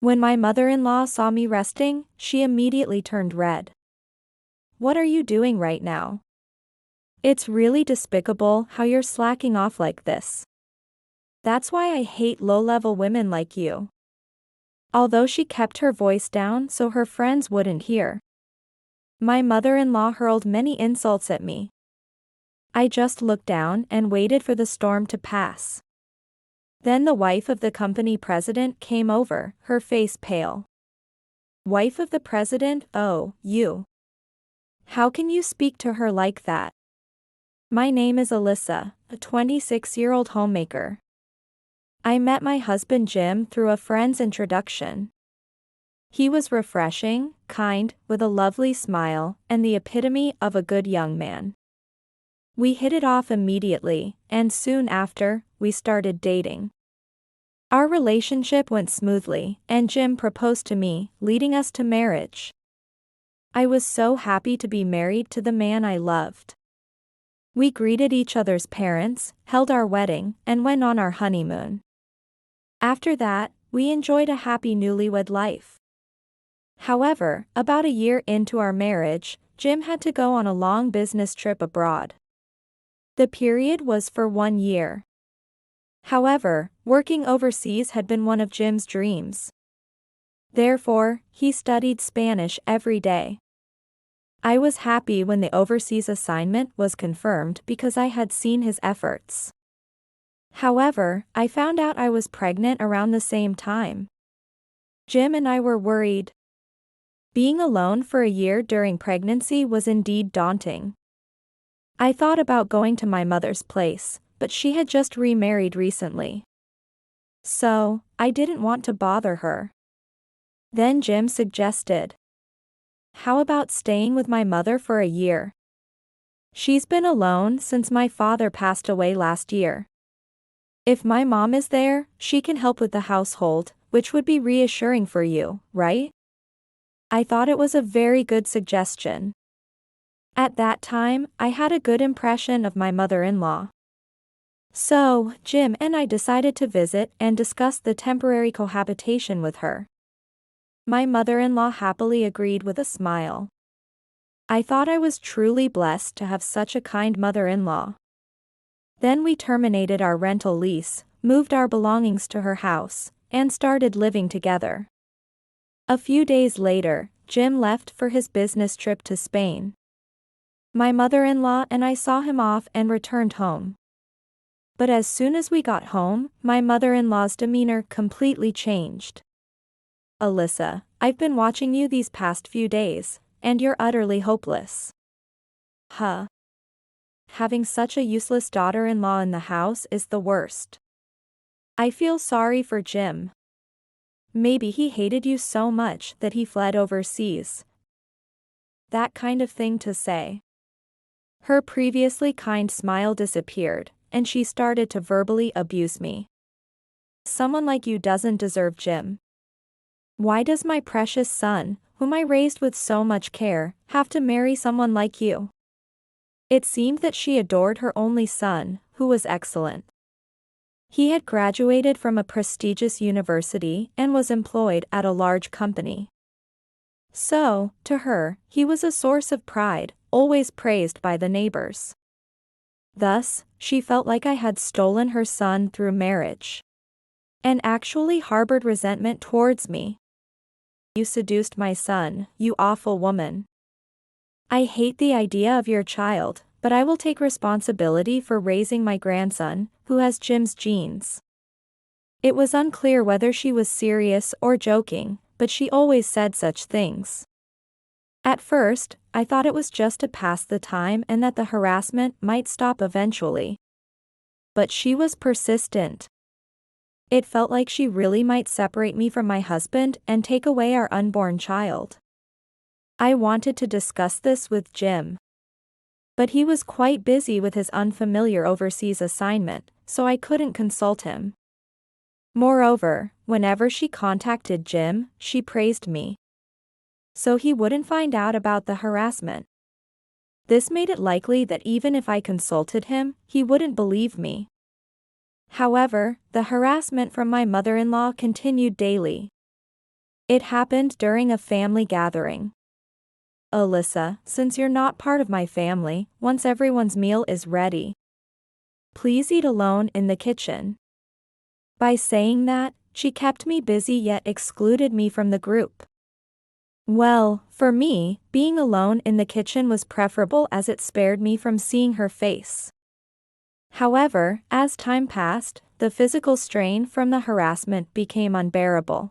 When my mother-in-law saw me resting, she immediately turned red. "What are you doing right now? It's really despicable how you're slacking off like this. That's why I hate low-level women like you." Although she kept her voice down so her friends wouldn't hear, my mother-in-law hurled many insults at me. I just looked down and waited for the storm to pass. Then the wife of the company president came over, her face pale. "Wife of the president? Oh, you. How can you speak to her like that? My name is Alyssa, a 26-year-old homemaker. I met my husband Jim through a friend's introduction. He was refreshing, kind, with a lovely smile, and the epitome of a good young man. We hit it off immediately, and soon after, we started dating. Our relationship went smoothly, and Jim proposed to me, leading us to marriage. I was so happy to be married to the man I loved. We greeted each other's parents, held our wedding, and went on our honeymoon. After that, we enjoyed a happy newlywed life. However, about a year into our marriage, Jim had to go on a long business trip abroad. The period was for 1 year. However, working overseas had been one of Jim's dreams. Therefore, he studied Spanish every day. I was happy when the overseas assignment was confirmed because I had seen his efforts. However, I found out I was pregnant around the same time. Jim and I were worried. Being alone for a year during pregnancy was indeed daunting. I thought about going to my mother's place, but she had just remarried recently. So, I didn't want to bother her. Then Jim suggested, "How about staying with my mother for a year? She's been alone since my father passed away last year. If my mom is there, she can help with the household, which would be reassuring for you, right?" I thought it was a very good suggestion. At that time, I had a good impression of my mother-in-law. So, Jim and I decided to visit and discuss the temporary cohabitation with her. My mother-in-law happily agreed with a smile. I thought I was truly blessed to have such a kind mother-in-law. Then we terminated our rental lease, moved our belongings to her house, and started living together. A few days later, Jim left for his business trip to Spain. My mother-in-law and I saw him off and returned home. But as soon as we got home, my mother-in-law's demeanor completely changed. "Alyssa, I've been watching you these past few days, and you're utterly hopeless. Huh. Having such a useless daughter-in-law in the house is the worst. I feel sorry for Jim. Maybe he hated you so much that he fled overseas." That kind of thing to say. Her previously kind smile disappeared, and she started to verbally abuse me. "Someone like you doesn't deserve Jim. Why does my precious son, whom I raised with so much care, have to marry someone like you?" It seemed that she adored her only son, who was excellent. He had graduated from a prestigious university and was employed at a large company. So, to her, he was a source of pride, always praised by the neighbors. Thus, she felt like I had stolen her son through marriage, and actually harbored resentment towards me. "You seduced my son, you awful woman. I hate the idea of your child, but I will take responsibility for raising my grandson, who has Jim's genes." It was unclear whether she was serious or joking, but she always said such things. At first, I thought it was just to pass the time and that the harassment might stop eventually. But she was persistent. It felt like she really might separate me from my husband and take away our unborn child. I wanted to discuss this with Jim, but he was quite busy with his unfamiliar overseas assignment, so I couldn't consult him. Moreover, whenever she contacted Jim, she praised me, so he wouldn't find out about the harassment. This made it likely that even if I consulted him, he wouldn't believe me. However, the harassment from my mother-in-law continued daily. It happened during a family gathering. Alyssa, since you're not part of my family, once everyone's meal is ready, please eat alone in the kitchen. By saying that, she kept me busy yet excluded me from the group. Well, for me, being alone in the kitchen was preferable as it spared me from seeing her face. However, as time passed, the physical strain from the harassment became unbearable.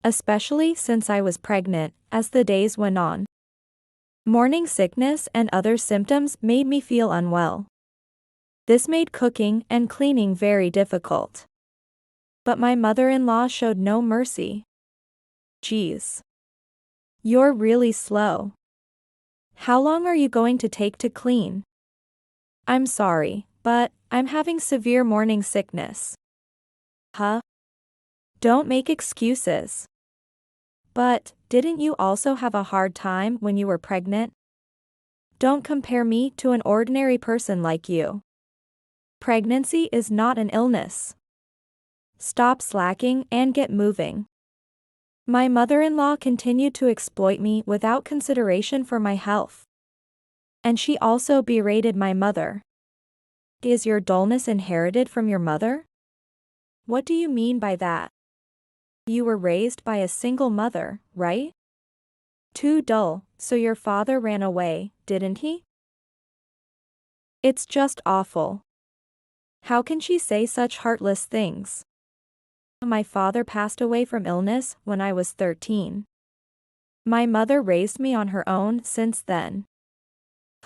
Especially since I was pregnant, as the days went on. Morning sickness and other symptoms made me feel unwell. This made cooking and cleaning very difficult. But my mother-in-law showed no mercy. Geez. You're really slow. How long are you going to take to clean? I'm sorry, but I'm having severe morning sickness. Huh? Don't make excuses. But, didn't you also have a hard time when you were pregnant? Don't compare me to an ordinary person like you. Pregnancy is not an illness. Stop slacking and get moving. My mother-in-law continued to exploit me without consideration for my health. And she also berated my mother. Is your dullness inherited from your mother? What do you mean by that? You were raised by a single mother, right? Too dull, so your father ran away, didn't he? It's just awful. How can she say such heartless things? My father passed away from illness when I was 13. My mother raised me on her own since then.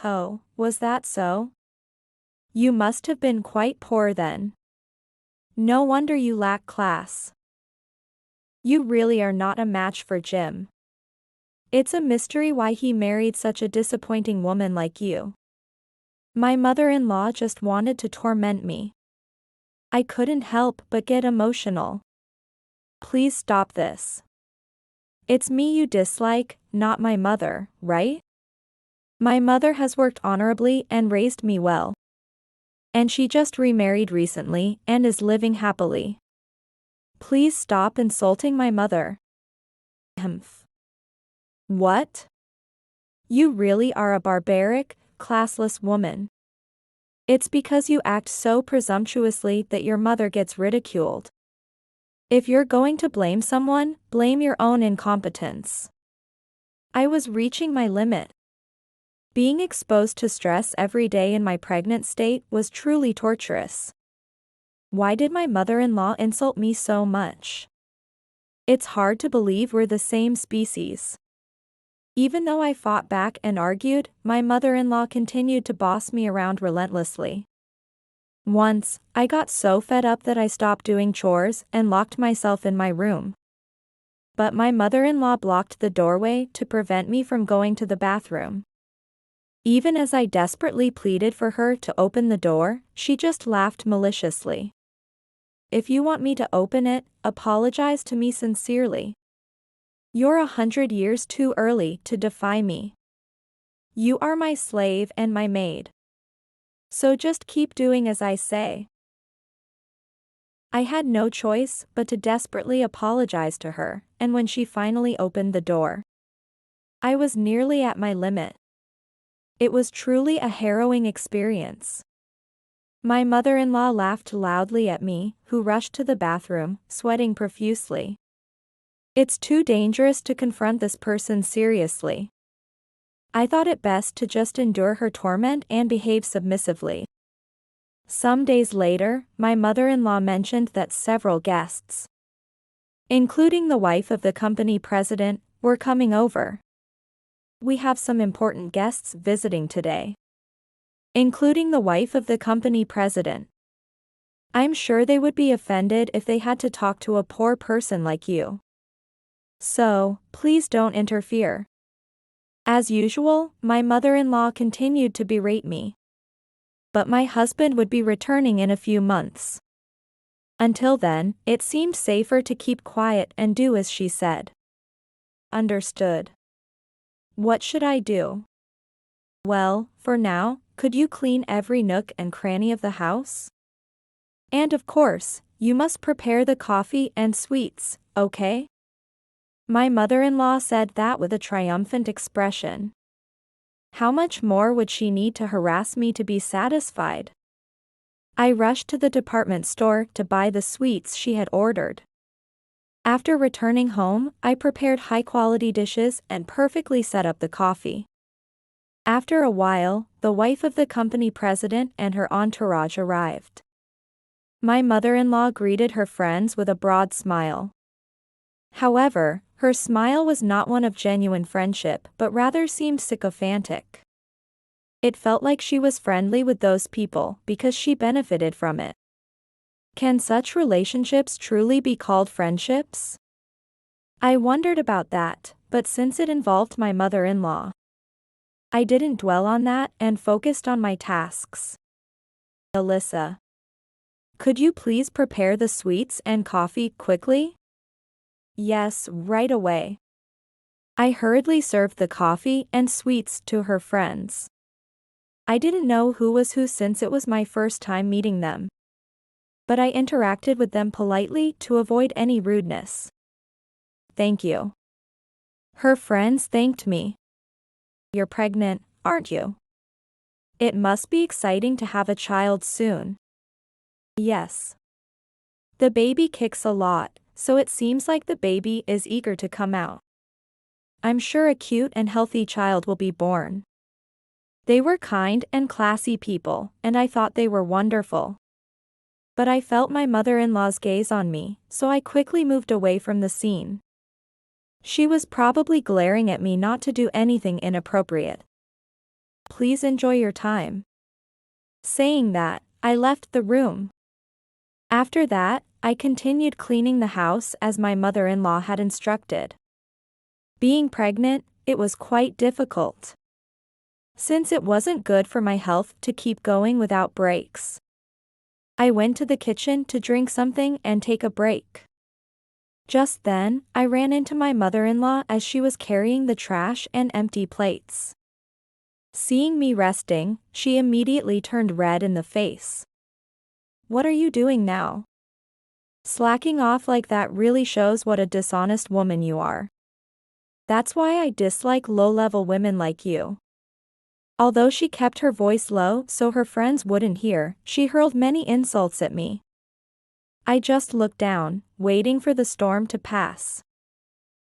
Oh, was that so? You must have been quite poor then. No wonder you lack class. You really are not a match for Jim. It's a mystery why he married such a disappointing woman like you. My mother-in-law just wanted to torment me. I couldn't help but get emotional. Please stop this. It's me you dislike, not my mother, right? My mother has worked honorably and raised me well. And she just remarried recently and is living happily. Please stop insulting my mother. Humph. What? You really are a barbaric, classless woman. It's because you act so presumptuously that your mother gets ridiculed. If you're going to blame someone, blame your own incompetence. I was reaching my limit. Being exposed to stress every day in my pregnant state was truly torturous. Why did my mother-in-law insult me so much? It's hard to believe we're the same species. Even though I fought back and argued, my mother-in-law continued to boss me around relentlessly. Once, I got so fed up that I stopped doing chores and locked myself in my room. But my mother-in-law blocked the doorway to prevent me from going to the bathroom. Even as I desperately pleaded for her to open the door, she just laughed maliciously. If you want me to open it, apologize to me sincerely. You're 100 years too early to defy me. You are my slave and my maid. So just keep doing as I say. I had no choice but to desperately apologize to her, and when she finally opened the door, I was nearly at my limit. It was truly a harrowing experience. My mother-in-law laughed loudly at me, who rushed to the bathroom, sweating profusely. It's too dangerous to confront this person seriously. I thought it best to just endure her torment and behave submissively. Some days later, my mother-in-law mentioned that several guests, including the wife of the company president, were coming over. We have some important guests visiting today, including the wife of the company president. I'm sure they would be offended if they had to talk to a poor person like you. So, please don't interfere. As usual, my mother-in-law continued to berate me. But my husband would be returning in a few months. Until then, it seemed safer to keep quiet and do as she said. Understood. What should I do? Well, for now, could you clean every nook and cranny of the house? And of course, you must prepare the coffee and sweets, okay? My mother-in-law said that with a triumphant expression. How much more would she need to harass me to be satisfied? I rushed to the department store to buy the sweets she had ordered. After returning home, I prepared high-quality dishes and perfectly set up the coffee. After a while, the wife of the company president and her entourage arrived. My mother-in-law greeted her friends with a broad smile. However, her smile was not one of genuine friendship but rather seemed sycophantic. It felt like she was friendly with those people because she benefited from it. Can such relationships truly be called friendships? I wondered about that, but since it involved my mother-in-law, I didn't dwell on that and focused on my tasks. Alyssa, could you please prepare the sweets and coffee quickly? Yes, right away. I hurriedly served the coffee and sweets to her friends. I didn't know who was who since it was my first time meeting them, but I interacted with them politely to avoid any rudeness. Thank you. Her friends thanked me. You're pregnant, aren't you? It must be exciting to have a child soon. Yes. The baby kicks a lot, so it seems like the baby is eager to come out. I'm sure a cute and healthy child will be born. They were kind and classy people, and I thought they were wonderful. But I felt my mother-in-law's gaze on me, so I quickly moved away from the scene. She was probably glaring at me not to do anything inappropriate. Please enjoy your time. Saying that, I left the room. After that, I continued cleaning the house as my mother-in-law had instructed. Being pregnant, it was quite difficult, since it wasn't good for my health to keep going without breaks. I went to the kitchen to drink something and take a break. Just then, I ran into my mother-in-law as she was carrying the trash and empty plates. Seeing me resting, she immediately turned red in the face. What are you doing now? Slacking off like that really shows what a dishonest woman you are. That's why I dislike low-level women like you. Although she kept her voice low so her friends wouldn't hear, she hurled many insults at me. I just looked down, waiting for the storm to pass.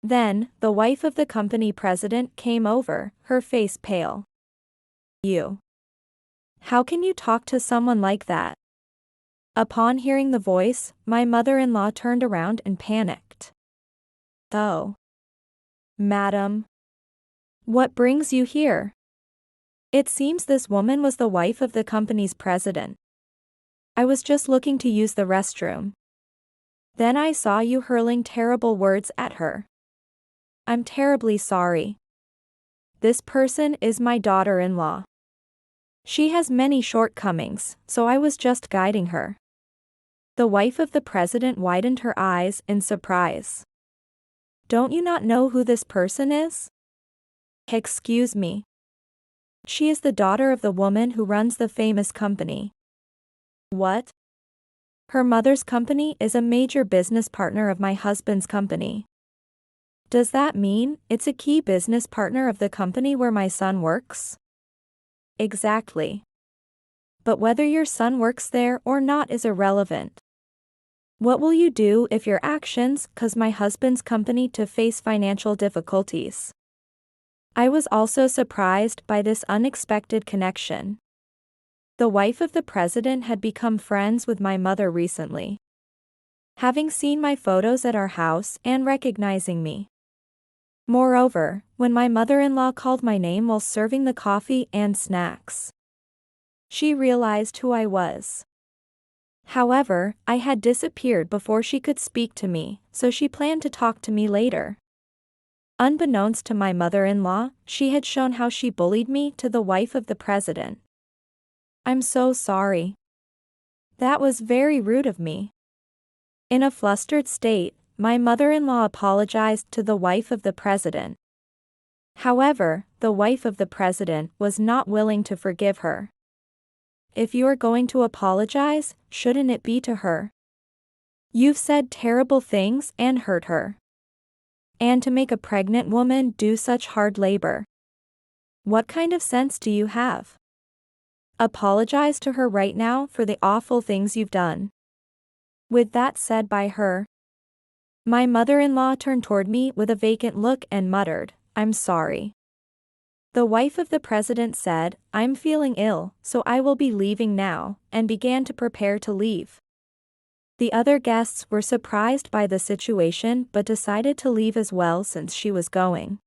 Then, the wife of the company president came over, her face pale. You. How can you talk to someone like that? Upon hearing the voice, my mother-in-law turned around and panicked. Oh. Madam. What brings you here? It seems this woman was the wife of the company's president. I was just looking to use the restroom. Then I saw you hurling terrible words at her. I'm terribly sorry. This person is my daughter-in-law. She has many shortcomings, so I was just guiding her. The wife of the president widened her eyes in surprise. Don't you not know who this person is? Excuse me. She is the daughter of the woman who runs the famous company. What? Her mother's company is a major business partner of my husband's company. Does that mean it's a key business partner of the company where my son works? Exactly. But whether your son works there or not is irrelevant. What will you do if your actions cause my husband's company to face financial difficulties? I was also surprised by this unexpected connection. The wife of the president had become friends with my mother recently, having seen my photos at our house and recognizing me. Moreover, when my mother-in-law called my name while serving the coffee and snacks, she realized who I was. However, I had disappeared before she could speak to me, so she planned to talk to me later. Unbeknownst to my mother-in-law, she had shown how she bullied me to the wife of the president. I'm so sorry. That was very rude of me. In a flustered state, my mother-in-law apologized to the wife of the president. However, the wife of the president was not willing to forgive her. If you are going to apologize, shouldn't it be to her? You've said terrible things and hurt her. And to make a pregnant woman do such hard labor. What kind of sense do you have? Apologize to her right now for the awful things you've done. With that said by her, my mother-in-law turned toward me with a vacant look and muttered, "I'm sorry." The wife of the president said, "I'm feeling ill, so I will be leaving now," and began to prepare to leave. The other guests were surprised by the situation but decided to leave as well since she was going.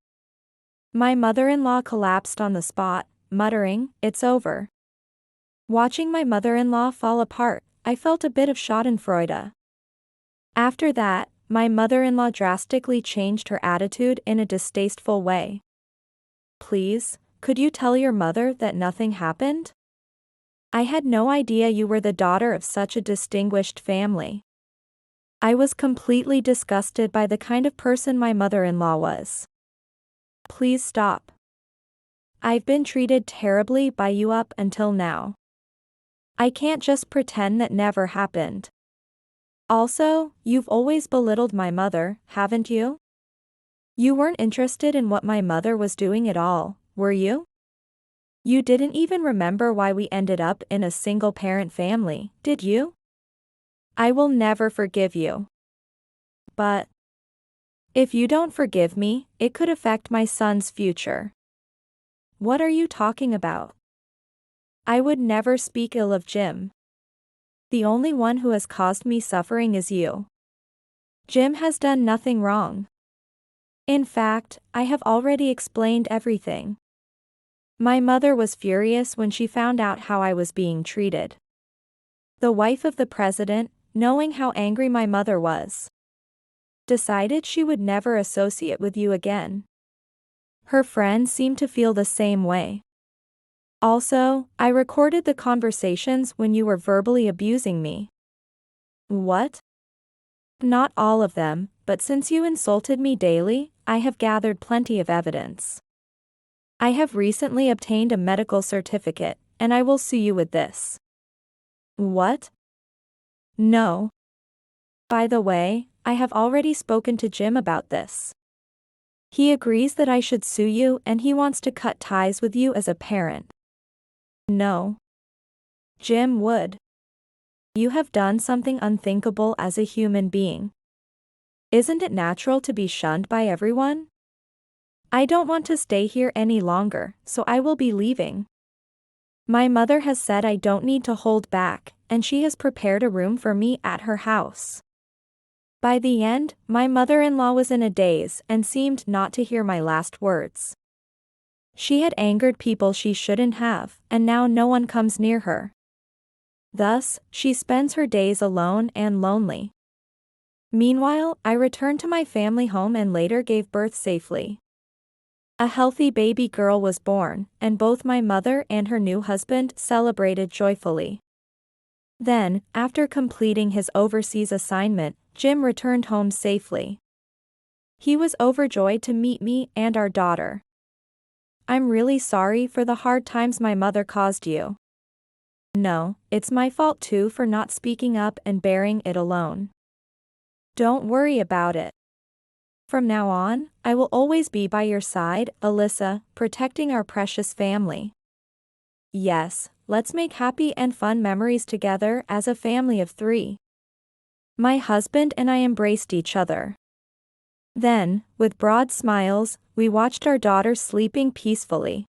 My mother-in-law collapsed on the spot, muttering, "It's over." Watching my mother-in-law fall apart, I felt a bit of schadenfreude. After that, my mother-in-law drastically changed her attitude in a distasteful way. "Please, could you tell your mother that nothing happened? I had no idea you were the daughter of such a distinguished family." I was completely disgusted by the kind of person my mother-in-law was. "Please stop. I've been treated terribly by you up until now. I can't just pretend that never happened. Also, you've always belittled my mother, haven't you? You weren't interested in what my mother was doing at all, were you? You didn't even remember why we ended up in a single-parent family, did you? I will never forgive you. But if you don't forgive me, it could affect my son's future." "What are you talking about? I would never speak ill of Jim. The only one who has caused me suffering is you. Jim has done nothing wrong. In fact, I have already explained everything." My mother was furious when she found out how I was being treated. The wife of the president, knowing how angry my mother was, decided she would never associate with you again. Her friends seemed to feel the same way. Also, I recorded the conversations when you were verbally abusing me. "What?" "Not all of them, but since you insulted me daily, I have gathered plenty of evidence. I have recently obtained a medical certificate, and I will sue you with this." "What?" "No. By the way, I have already spoken to Jim about this. He agrees that I should sue you and he wants to cut ties with you as a parent." "No. Jim would. You have done something unthinkable as a human being. Isn't it natural to be shunned by everyone? I don't want to stay here any longer, so I will be leaving. My mother has said I don't need to hold back, and she has prepared a room for me at her house." By the end, my mother-in-law was in a daze and seemed not to hear my last words. She had angered people she shouldn't have, and now no one comes near her. Thus, she spends her days alone and lonely. Meanwhile, I returned to my family home and later gave birth safely. A healthy baby girl was born, and both my mother and her new husband celebrated joyfully. Then, after completing his overseas assignment, Jim returned home safely. He was overjoyed to meet me and our daughter. "I'm really sorry for the hard times my mother caused you." "No, it's my fault too for not speaking up and bearing it alone. Don't worry about it. From now on, I will always be by your side, Alyssa, protecting our precious family. Yes, let's make happy and fun memories together as a family of 3. My husband and I embraced each other. Then, with broad smiles, we watched our daughter sleeping peacefully.